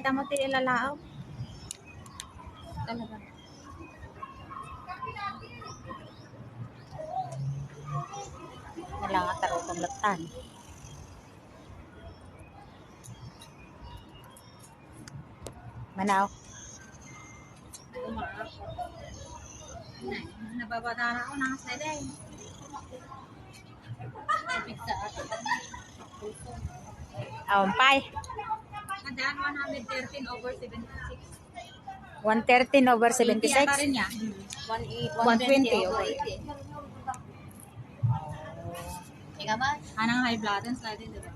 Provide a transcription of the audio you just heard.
tamo ti ilalao. Talaga. Wala nga taro paglatan. Manaw. Nababata na ako ng sede. Awampay. Andaan 113/76. 113/76? Pa rin niya. 120 over 80. Anang high blood and sliding, diba?